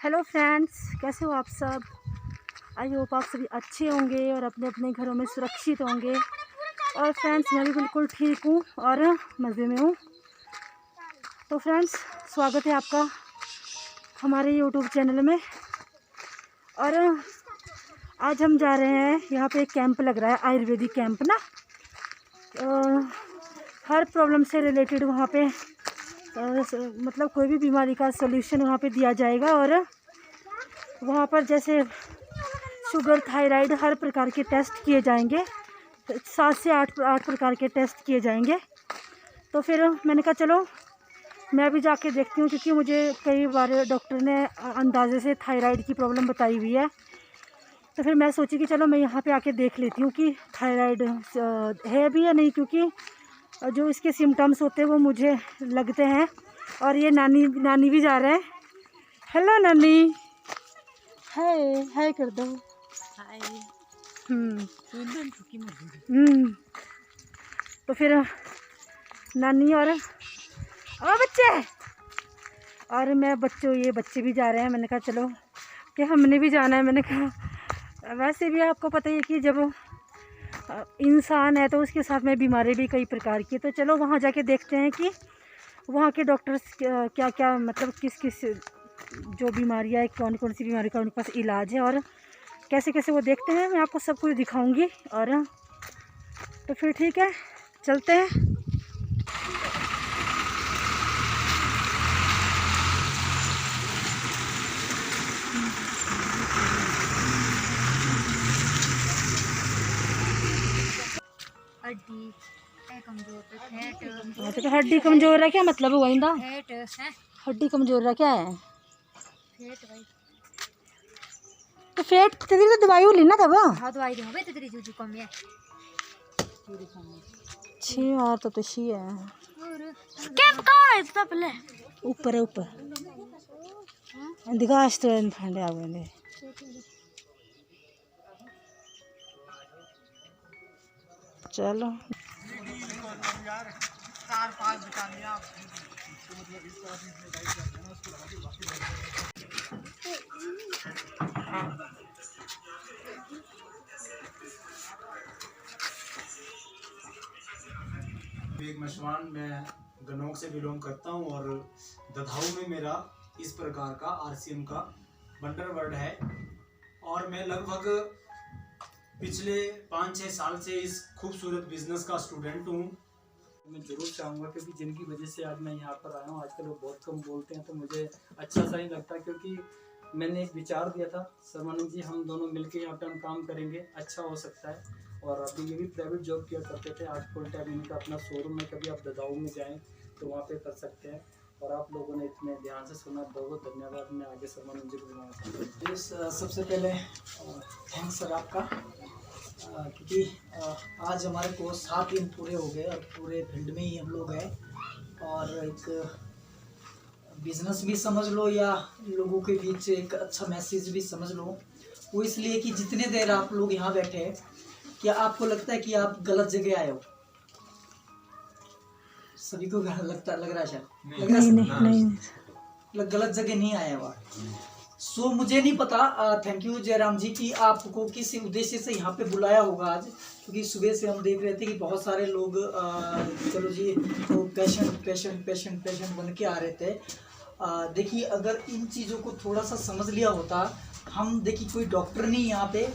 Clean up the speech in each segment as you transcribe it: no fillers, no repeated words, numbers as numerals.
Hello friends, कैसे हो आप सब। आई होप आप सभी अच्छे होंगे और अपने अपने घरों में सुरक्षित होंगे। और फ्रेंड्स, मैं भी बिल्कुल ठीक हूँ और मज़े में हूँ। तो फ्रेंड्स, स्वागत है आपका हमारे यूट्यूब चैनल में। और आज हम जा रहे हैं, यहाँ पे एक कैंप लग रहा है, आयुर्वेदिक कैंप ना। हर प्रॉब्लम से रिलेटेड वहाँ पे मतलब कोई भी बीमारी का सॉल्यूशन वहाँ पे दिया जाएगा। और वहाँ पर जैसे शुगर, थायराइड, हर प्रकार के टेस्ट किए जाएंगे। 7 से 8 प्रकार के टेस्ट किए जाएंगे। तो फिर मैंने कहा चलो मैं भी जाके देखती हूँ, क्योंकि मुझे कई बार डॉक्टर ने अंदाजे से थायराइड की प्रॉब्लम बताई हुई है। तो फिर मैं सोची कि चलो मैं यहाँ पे आके देख लेती हूँ कि थायराइड है भी या नहीं, क्योंकि जो इसके सिम्टम्स होते हैं वो मुझे लगते हैं। और ये नानी भी जा रहे हैं। हेलो नानी, हाय हाय कर दो। हाय। तो फिर नानी और बच्चे और मैं ये बच्चे भी जा रहे हैं। मैंने कहा चलो कि हमने भी जाना है। मैंने कहा वैसे भी आपको पता ही है कि जब इंसान है तो उसके साथ में बीमारी भी कई प्रकार की। तो चलो वहाँ जाके देखते हैं कि वहाँ के डॉक्टर्स क्या क्या, मतलब किस किस जो बीमारियाँ है, कौन कौन सी बीमारी का उनके पास इलाज है और कैसे कैसे वो देखते हैं। मैं आपको सब कुछ दिखाऊंगी। और तो फिर ठीक है, चलते हैं। तो हड्डी कमजोर है क्या मतलब हुआ इंदा? हड्डी कमजोर है क्या है? तो फेट तेरी तो दवाई हो ली ना तब। हाँ दवाई दे होवे तेरी जो कम है। 6 बार तो शी है। कैंप कहाँ है इतना पहले? ऊपर है, ऊपर दिखाश तो फंडे आ गए। चलो विवेक मशवान, मैं गनौक से बिलोंग करता हूँ और दधाऊ में मेरा इस प्रकार का आरसीएम का बंडर वर्ड है। और मैं लगभग पिछले 5-6 साल से इस खूबसूरत बिजनेस का स्टूडेंट हूँ। मैं जरूर चाहूँगा, क्योंकि जिनकी वजह से आज मैं यहाँ पर आया हूँ। आजकल वो बहुत कम बोलते हैं तो मुझे अच्छा सा ही लगता है, क्योंकि मैंने एक विचार दिया था सरमानंद जी, हम दोनों मिलकर यहाँ पर हम काम करेंगे, अच्छा हो सकता है। और अभी ये भी प्राइवेट जॉब किया करते थे, आज फुल टाइम इनका अपना शोरूम है। कभी आप ददाऊ में जाएं तो वहाँ पे कर सकते हैं। और आप लोगों ने इतने ध्यान से सुना, बहुत धन्यवाद। मैं आगे सरमानंद जी को बुलाऊंगा। सबसे पहले थैंक्स सर आपका, क्योंकि आज हमारे को 7 दिन पूरे हो गए और पूरे फील्ड में ही हम लोग हैं। और एक बिजनेस भी समझ लो या लोगों के बीच एक अच्छा मैसेज भी समझ लो। वो इसलिए कि जितने देर आप लोग यहाँ बैठे हैं, क्या आपको लगता है कि आप गलत जगह आए हो? सभी को लग रहा है शायद नहीं, गलत जगह नहीं आया हुआ। सो मुझे नहीं पता, थैंक यू जयराम जी कि आपको किस उद्देश्य से यहाँ पे बुलाया होगा आज, क्योंकि सुबह से हम देख रहे थे कि बहुत सारे लोग चलो जी तो पेशेंट बन के आ रहे थे। देखिए, अगर इन चीज़ों को थोड़ा सा समझ लिया होता, हम देखिए कोई डॉक्टर नहीं यहाँ पे,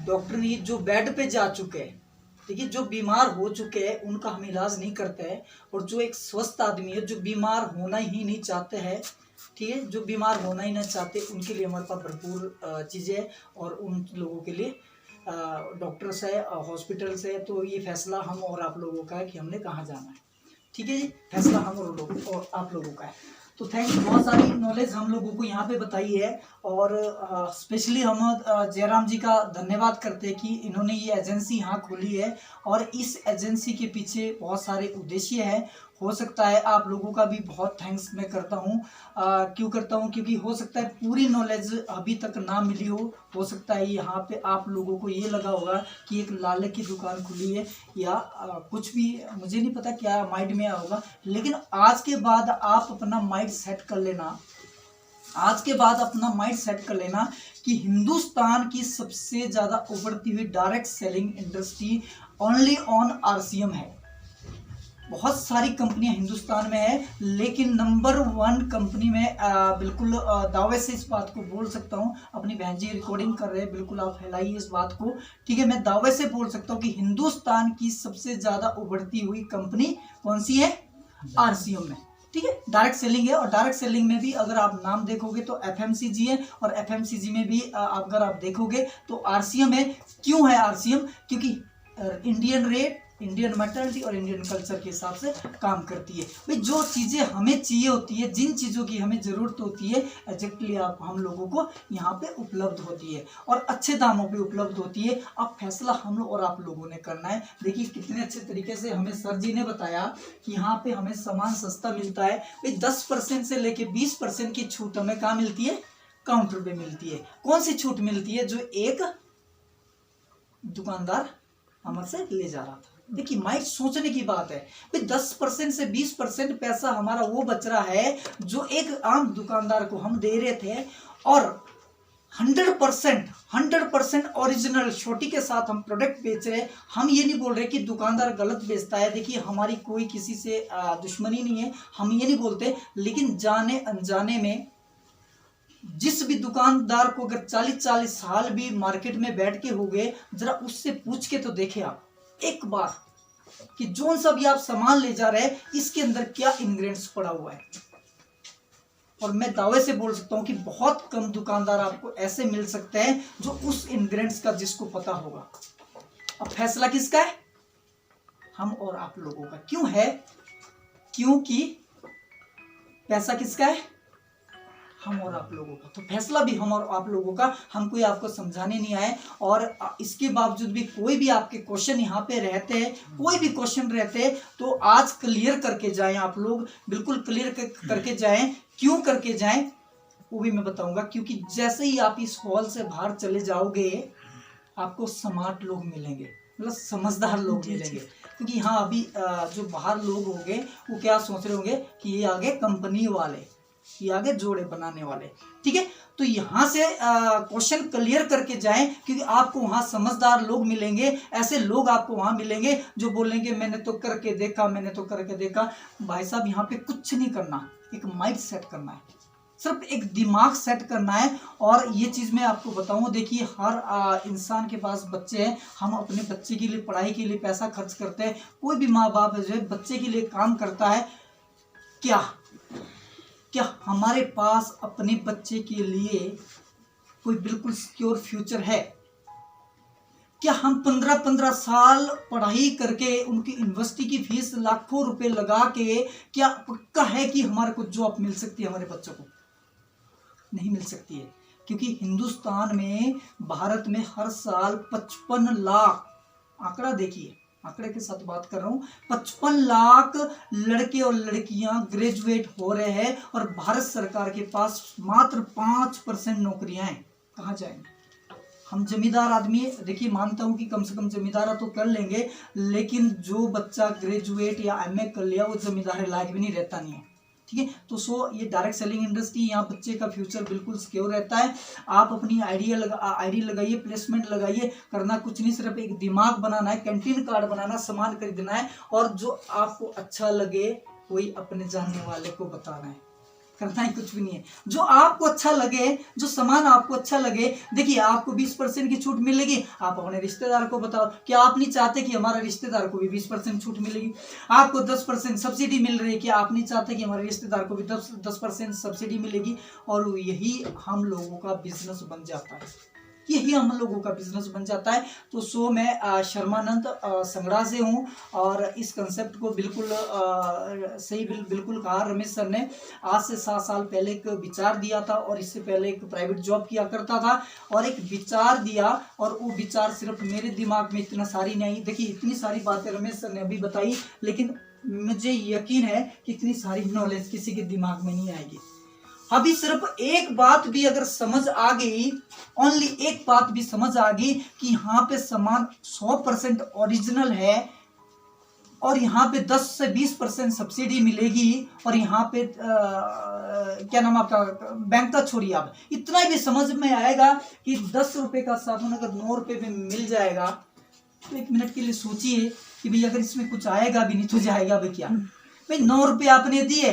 डॉक्टर नहीं जो बेड पे जा चुके हैं, देखिए जो बीमार हो चुके हैं उनका हम इलाज नहीं करते हैं। और जो एक स्वस्थ आदमी है, जो बीमार होना ही नहीं चाहते हैं, ठीक है, जो बीमार होना ही नहीं चाहते, उनके लिए हमारे पास भरपूर चीज़ें हैं। और उन लोगों के लिए डॉक्टर्स है, हॉस्पिटल्स है। तो ये फैसला हम और आप लोगों का है कि हमने कहाँ जाना है। ठीक है जी, फैसला हम और आप लोगों का है। तो थैंक यू, बहुत सारी नॉलेज हम लोगों को यहाँ पे बताई है। और स्पेशली हम जयराम जी का धन्यवाद करते हैं कि इन्होंने ये एजेंसी यहाँ खोली है। और इस एजेंसी के पीछे बहुत सारे उद्देश्य हैं। हो सकता है आप लोगों का भी बहुत थैंक्स मैं करता हूँ। क्यों करता हूँ? क्योंकि हो सकता है पूरी नॉलेज अभी तक ना मिली हो सकता है यहाँ पे आप लोगों को ये लगा होगा कि एक लाले की दुकान खुली है या कुछ भी, मुझे नहीं पता क्या माइंड में आया होगा। लेकिन आज के बाद आप अपना माइंड सेट कर लेना आज के बाद अपना माइंड सेट कर लेना कि हिंदुस्तान की सबसे ज्यादा उभरती हुई direct selling industry only on RCM है। बहुत सारी कंपनियां हिंदुस्तान में है, लेकिन नंबर 1 कंपनी में बिल्कुल दावे से इस बात को बोल सकता हूं, अपनी बहन जी रिकॉर्डिंग कर रहे हैं, बिल्कुल आप फैलाइए इस बात को, ठीक है। मैं दावे से बोल सकता हूं कि हिंदुस्तान की सबसे ज्यादा उभरती हुई कंपनी कौन सी है? आरसीएम में, ठीक है। डायरेक्ट सेलिंग है, और डायरेक्ट सेलिंग में भी अगर आप नाम देखोगे तो एफएमसीजी है, और एफएमसीजी में भी अगर आप देखोगे तो आरसीएम है। क्यों है आरसीएम? क्योंकि इंडियन रेट, इंडियन मेंटालिटी और इंडियन कल्चर के हिसाब से काम करती है। भाई जो चीज़ें हमें चाहिए होती है, जिन चीज़ों की हमें ज़रूरत होती है, एग्जैक्टली आप हम लोगों को यहाँ पे उपलब्ध होती है, और अच्छे दामों पे उपलब्ध होती है। अब फैसला हम लोग और आप लोगों ने करना है। देखिए कितने अच्छे तरीके से हमें सर जी ने बताया कि यहाँ पे हमें सामान सस्ता मिलता है। भाई 10% से लेके 20% की छूट हमें कहाँ मिलती है? काउंटर पे मिलती है। कौन सी छूट मिलती है? जो एक दुकानदार हमसे ले जा रहा था। देखिए माइंड सोचने की बात है। भाई 10% से 20% पैसा हमारा वो बच रहा है जो एक आम दुकानदार को हम दे रहे थे, और 100% ओरिजिनल छोटी के साथ हम प्रोडक्ट बेच रहे हैं। हम ये नहीं बोल रहे कि दुकानदार गलत बेचता है। देखिए हमारी कोई किसी से दुश्मनी नहीं है, हम ये नहीं बोलते, लेकिन जाने अनजाने में जिस भी दुकानदार को अगर 40-40 साल भी मार्केट में बैठ के हो गए, जरा उससे पूछ के तो देखे आप एक बार कि जोन सा भी आप सामान ले जा रहे हैं, इसके अंदर क्या इंग्रेडिएंट्स पड़ा हुआ है। और मैं दावे से बोल सकता हूं कि बहुत कम दुकानदार आपको ऐसे मिल सकते हैं जो उस इंग्रेडिएंट्स का जिसको पता होगा। अब फैसला किसका है? हम और आप लोगों का। क्यों है? क्योंकि पैसा किसका है? हम और आप लोगों का। तो फैसला भी हम और आप लोगों का। हम कोई आपको समझाने नहीं आए, और इसके बावजूद भी कोई भी आपके क्वेश्चन यहाँ पे रहते हैं, कोई भी क्वेश्चन रहते हैं, तो आज क्लियर करके जाएं आप लोग, बिल्कुल क्लियर करके जाएं। क्यों करके जाएं वो भी मैं बताऊंगा। क्योंकि जैसे ही आप इस हॉल से बाहर चले जाओगे, आपको स्मार्ट लोग मिलेंगे, मतलब समझदार लोग मिलेंगे। क्योंकि हाँ अभी जो बाहर लोग होंगे वो क्या सोच रहे होंगे कि ये आगे कंपनी वाले, ये आगे जोड़े बनाने वाले, ठीक है। तो यहां से क्वेश्चन क्लियर करके जाएं, क्योंकि आपको वहां समझदार लोग मिलेंगे। ऐसे लोग आपको वहां मिलेंगे जो बोलेंगे मैंने तो करके देखा, मैंने तो करके देखा। भाई साहब यहाँ पे कुछ नहीं करना, एक माइंड सेट करना है, सिर्फ एक दिमाग सेट करना है। और ये चीज़ मैं आपको बताऊँ, देखिए हर इंसान के पास बच्चे हैं। हम अपने बच्चे के लिए पढ़ाई के लिए पैसा खर्च करते हैं। कोई भी माँ बाप जो है बच्चे के लिए काम करता है। क्या हमारे पास अपने बच्चे के लिए कोई बिल्कुल सिक्योर फ्यूचर है? क्या हम 15-15 साल पढ़ाई करके उनकी यूनिवर्सिटी की फीस लाखों रुपए लगा के क्या पक्का है कि हमारे को जॉब मिल सकती है? हमारे बच्चों को नहीं मिल सकती है। क्योंकि हिंदुस्तान में, भारत में हर साल 55 लाख, आंकड़ा देखिए, आंकड़े के साथ बात कर रहा हूँ, 55 लाख लड़के और लड़कियां ग्रेजुएट हो रहे हैं, और भारत सरकार के पास मात्र 5% नौकरियां हैं। कहाँ जाएंगे हम? जमींदार आदमी, देखिए मानता हूँ कि कम से कम जमींदारा तो कर लेंगे, लेकिन जो बच्चा ग्रेजुएट या एमए कर लिया वो जमींदार लायक भी नहीं रहता, नहीं है, ठीक है। तो ये डायरेक्ट सेलिंग इंडस्ट्री, यहाँ बच्चे का फ्यूचर बिल्कुल सिक्योर रहता है। आप अपनी आईडी लगाइए, प्लेसमेंट लगाइए, करना कुछ नहीं, सिर्फ एक दिमाग बनाना है, कैंटीन कार्ड बनाना, सामान खरीदना है, और जो आपको अच्छा लगे वही अपने जानने वाले को बताना है, करना ही कुछ भी नहीं है। जो आपको अच्छा लगे, जो सामान आपको अच्छा लगे, देखिए आपको 20% की छूट मिलेगी, आप अपने रिश्तेदार को बताओ। क्या आप नहीं चाहते कि हमारा रिश्तेदार को भी 20% छूट मिलेगी? आपको 10% सब्सिडी मिल रही है, क्या आप नहीं चाहते कि हमारे रिश्तेदार को भी 10% सब्सिडी मिलेगी? और यही हम लोगों का बिजनेस बन जाता है, यही हम लोगों का बिजनेस बन जाता है। तो मैं शर्मानंद संगड़ा से हूँ, और इस कंसेप्ट को बिल्कुल सही बिल्कुल कहा रमेश सर ने। आज से 7 साल पहले एक विचार दिया था, और इससे पहले एक प्राइवेट जॉब किया करता था, और एक विचार दिया, और वो विचार सिर्फ मेरे दिमाग में इतना सारी नहीं, देखिए इतनी सारी बातें रमेश सर ने अभी बताई, लेकिन मुझे यकीन है कि इतनी सारी नॉलेज किसी के दिमाग में नहीं आएगी। अभी सिर्फ एक बात भी अगर समझ आ गई, ओनली एक बात भी समझ आ गई कि यहाँ पे सामान 100% ओरिजिनल है, और यहाँ पे 10 से 20% सब्सिडी मिलेगी। और यहाँ पे क्या नाम आपका, बैंक का छोड़िए, आप इतना भी समझ में आएगा कि 10 रुपए का साबुन अगर 9 रुपए में मिल जाएगा तो एक मिनट के लिए सोचिए कि भाई अगर इसमें कुछ आएगा भी नहीं तो जाएगा भी क्या। भाई 9 रुपए आपने दिए,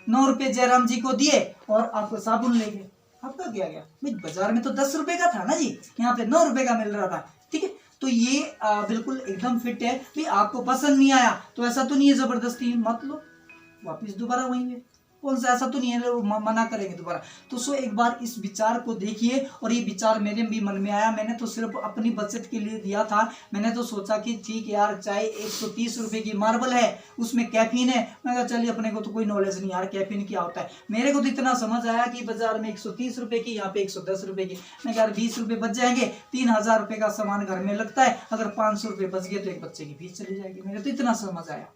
9 रुपए जयराम जी को दिए और आपको साबुन ले गए, आपका क्या गया भाई। बाजार में तो 10 रुपए का था ना जी, यहाँ पे 9 रुपए का मिल रहा था, ठीक है। तो ये बिल्कुल एकदम फिट है। भाई आपको पसंद नहीं आया तो ऐसा तो नहीं है जबरदस्ती मत लो, वापिस दोबारा वहीं पे, कौन सा ऐसा तो नहीं है मना करेंगे दोबारा। तो सो एक बार इस विचार को देखिए। और ये विचार मेरे भी मन में आया, मैंने तो सिर्फ अपनी बचत के लिए दिया था। मैंने तो सोचा कि ठीक यार, चाहे 130 रुपए की मार्बल है, उसमें कैफीन है, मैं कहा चलिए अपने को तो कोई नॉलेज नहीं यार कैफीन क्या होता है। मेरे को तो इतना समझ आया कि बाजार में 130 रुपए की, यहाँ पे 110 रुपए की। मैं कहा 20 रुपए बच जाएंगे, 3000 रुपए का सामान घर में लगता है, अगर 500 रुपए बच गए तो एक बच्चे की फीस चली जाएगी। मेरे तो इतना समझ आया,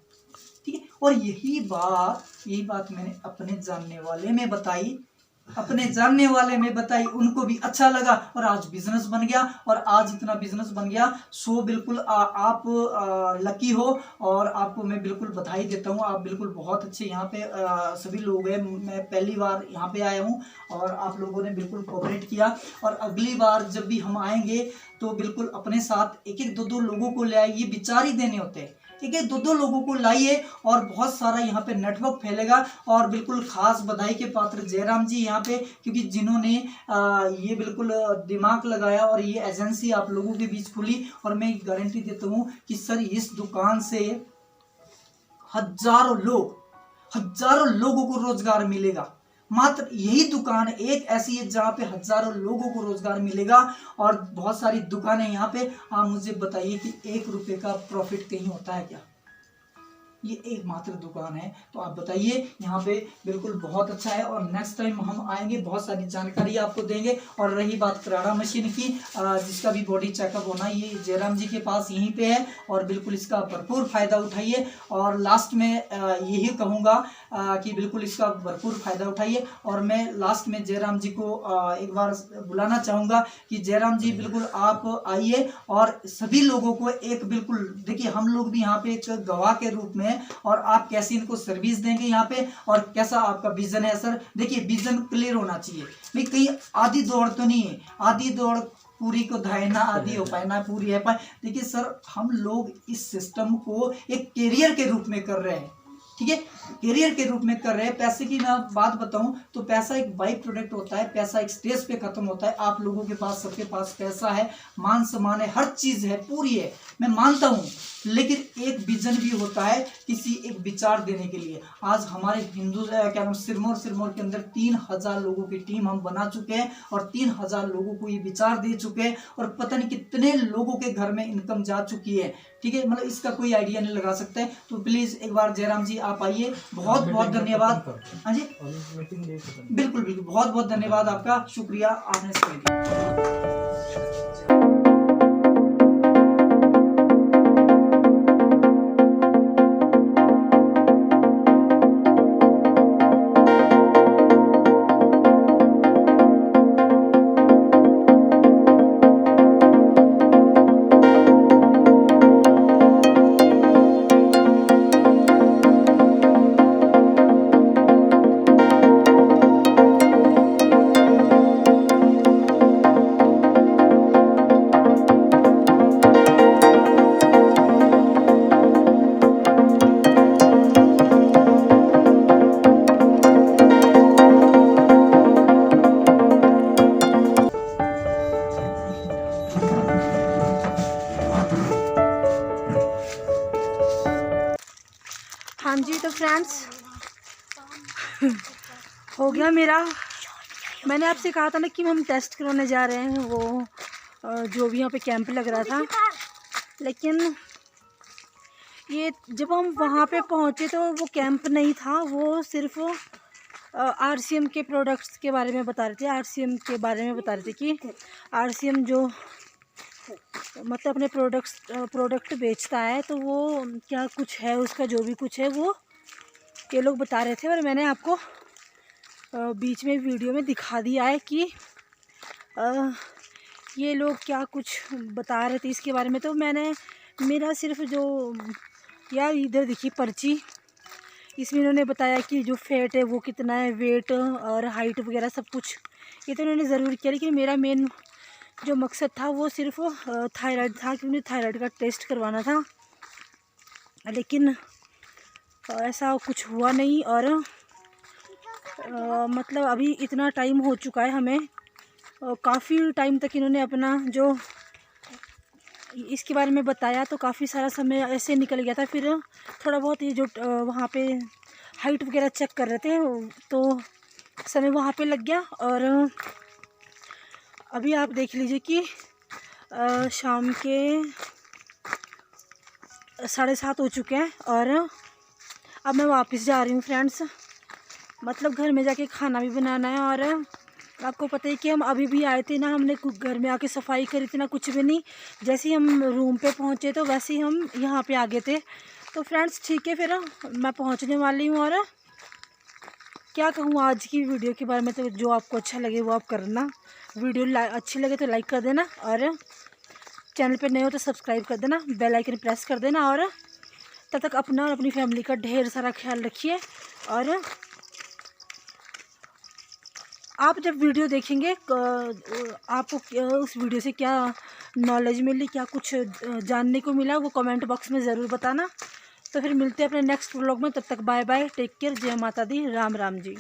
ठीक है। और यही बात मैंने अपने जानने वाले में बताई, उनको भी अच्छा लगा और आज बिजनेस बन गया। और आज इतना बिजनेस बन गया, सो बिल्कुल आप लकी हो और आपको मैं बिल्कुल बधाई देता हूँ। आप बिल्कुल बहुत अच्छे यहाँ पे सभी लोग हैं। मैं पहली बार यहाँ पे आया हूँ और आप लोगों ने बिल्कुल कोऑपरेट किया। और अगली बार जब भी हम आएंगे तो बिल्कुल अपने साथ एक एक दो लोगों को ले आइए, ये विचार ही देने होते हैं, ठीक है। दो लोगों को लाइए और बहुत सारा यहाँ पे नेटवर्क फैलेगा। और बिल्कुल खास बधाई के पात्र जयराम जी यहाँ पे, क्योंकि जिन्होंने ये बिल्कुल दिमाग लगाया और ये एजेंसी आप लोगों के बीच खुली। और मैं गारंटी देता हूँ कि सर इस दुकान से हजारों लोगों को रोजगार मिलेगा। मात्र यही दुकान एक ऐसी है जहाँ पे हजारों लोगों को रोजगार मिलेगा। और बहुत सारी दुकानें यहाँ पे, आप मुझे बताइए कि 1 रुपए का प्रॉफिट कहीं होता है क्या? ये एकमात्र दुकान है। तो आप बताइए, यहाँ पे बिल्कुल बहुत अच्छा है। और नेक्स्ट टाइम हम आएंगे, बहुत सारी जानकारी आपको देंगे। और रही बात कराड़ा मशीन की, जिसका भी बॉडी चेकअप होना, ये जयराम जी के पास यहीं पे है और बिल्कुल इसका भरपूर फायदा उठाइए। और लास्ट में यही कहूँगा कि बिल्कुल इसका भरपूर फायदा उठाइए। और मैं लास्ट में जयराम जी को एक बार बुलाना चाहूँगा कि जयराम जी बिल्कुल आप आइए और सभी लोगों को एक बिल्कुल देखिए, हम लोग भी यहाँ पे एक गवाह के रूप में, और आप कैसे इनको सर्विस देंगे यहाँ पे और कैसा आपका विजन है सर। देखिए विजन क्लियर होना चाहिए भाई, कहीं आधी दौड़ तो नहीं है, आधी दौड़ पूरी को धाए ना आधी हो पाए ना पूरी है पाए। देखिए सर, हम लोग इस सिस्टम को एक कैरियर के रूप में कर रहे हैं, ठीक है, कैरियर के रूप में कर रहे हैं। पैसे की मैं बात बताऊं तो पैसा एक बाई प्रोडक्ट होता है, पैसा एक स्टेज पे खत्म होता है। आप लोगों के पास, सबके पास पैसा है, मान सम्मान है, हर चीज है, पूरी है, मैं मानता हूं। लेकिन एक विजन भी होता है किसी एक विचार देने के लिए। आज हमारे हिंदू क्या नाम सिरमौर के अंदर 3000 लोगों की टीम हम बना चुके हैं और 3000 लोगों को ये विचार दे चुके हैं और पता नहीं कितने लोगों के घर में इनकम जा चुकी है, ठीक है। मतलब इसका कोई आइडिया नहीं लगा सकते। तो प्लीज एक बार जयराम जी आप आइए। बहुत बहुत धन्यवाद। हाँ जी, बिल्कुल बिल्कुल, बहुत बहुत धन्यवाद आपका, शुक्रिया, आपने समय दिया। हाँ जी, तो फ्रेंड्स हो गया मेरा। मैंने आपसे कहा था ना कि हम टेस्ट करवाने जा रहे हैं, वो जो भी यहाँ पे कैंप लग रहा था। लेकिन ये जब हम वहाँ पे पहुँचे तो वो कैंप नहीं था, वो सिर्फ आरसीएम के प्रोडक्ट्स के बारे में बता रहे थे। आरसीएम के बारे में बता रहे थे कि आरसीएम जो मतलब अपने प्रोडक्ट बेचता है, तो वो क्या कुछ है, उसका जो भी कुछ है वो ये लोग बता रहे थे। और मैंने आपको बीच में वीडियो में दिखा दिया है कि ये लोग क्या कुछ बता रहे थे इसके बारे में। तो मैंने मेरा सिर्फ जो यार इधर देखिए पर्ची, इसमें इन्होंने बताया कि जो फैट है वो कितना है, वेट और हाइट वगैरह सब कुछ ये तो इन्होंने ज़रूर किया। लेकिन मेरा मेन जो मकसद था वो सिर्फ थायराइड था, कि मुझे थायराइड का टेस्ट करवाना था। लेकिन ऐसा कुछ हुआ नहीं। और मतलब अभी इतना टाइम हो चुका है हमें, काफ़ी टाइम तक इन्होंने अपना जो इसके बारे में बताया तो काफ़ी सारा समय ऐसे निकल गया था। फिर थोड़ा बहुत ये जो वहाँ पे हाइट वगैरह चेक कर रहे थे तो समय वहाँ पे लग गया। और अभी आप देख लीजिए कि शाम के 7:30 हो चुके हैं और अब मैं वापस जा रही हूँ फ्रेंड्स। मतलब घर में जाके खाना भी बनाना है। और आपको पता है कि हम अभी भी आए थे ना, हमने घर में आके सफाई करी थी ना, कुछ भी नहीं। जैसे ही हम रूम पे पहुँचे तो वैसे ही हम यहाँ पे आ गए थे। तो फ्रेंड्स ठीक है, फिर मैं पहुँचने वाली हूँ। और क्या कहूँ आज की वीडियो के बारे में, तो जो आपको अच्छा लगे वो आप करना। वीडियो अच्छी लगे तो लाइक कर देना, और चैनल पे नए हो तो सब्सक्राइब कर देना, बेल आइकन प्रेस कर देना। और तब तक अपना और अपनी फैमिली का ढेर सारा ख्याल रखिए। और आप जब वीडियो देखेंगे आपको उस वीडियो से क्या नॉलेज मिली, क्या कुछ जानने को मिला, वो कमेंट बॉक्स में ज़रूर बताना। तो फिर मिलते हैं अपने नेक्स्ट व्लॉग में। तब तक बाय बाय, टेक केयर, जय माता दी, राम राम जी।